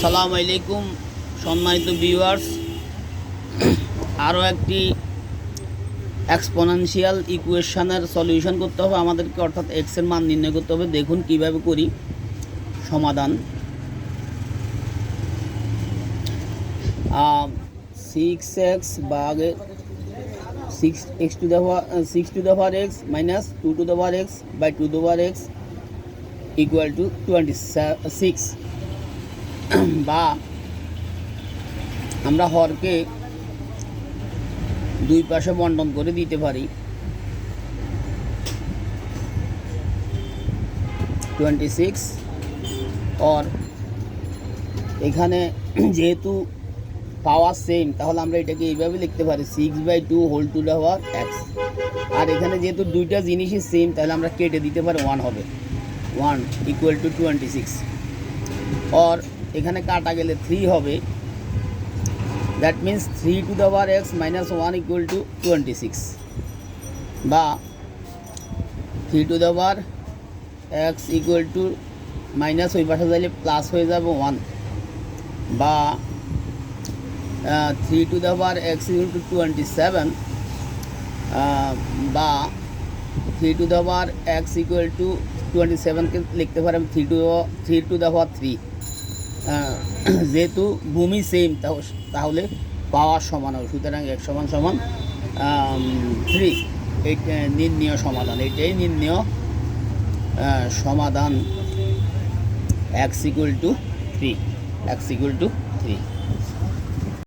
সালাম আলাইকুম সম্মানিত ভিউয়ার্স, আরও একটি এক্সপোনেনশিয়াল ইকুয়েশনের সলিউশন করতে হবে আমাদেরকে, অর্থাৎ এক্সের মান নির্ণয় করতে হবে। দেখুন কিভাবে করি সমাধান। 6x ভাগে 6x to the power x minus 2 to the power x by 2 to the power x equal to 26, বা আমরা হরকে দুই পাশে বন্টন করে দিতে পারি। 26 और এখানে যেহেতু পাওয়ার সেম, তাহলে আমরা এটাকে এইভাবে লিখতে পারি 6/2 whole to the power x। আর এখানে যেহেতু দুইটা জিনিসই সেম, তাহলে আমরা কেটে দিতে পারি 1 হবে, 1 ইকুয়াল টু 26। और এখানে কাটা গেলে 3 হবে, that means 3 to the power x minus 1 equal to 26, বা 3 to the power x equal to minus ওই পাশে যাইলে প্লাস হয়ে যাবে 1, বা 3 to the power x equal to 27, বা 3 to the power x equal to 27কে লিখতে পারি 3 টু দ্য পাওয়ার 3। যেহেতু ভূমি সেম, তাহলে পাওয়ার সমান হবে, সুতরাং x সমান সমান 3। এই নির্ণয় সমাধান, এটাই নির্ণয় সমাধান x equal two 3, x equal two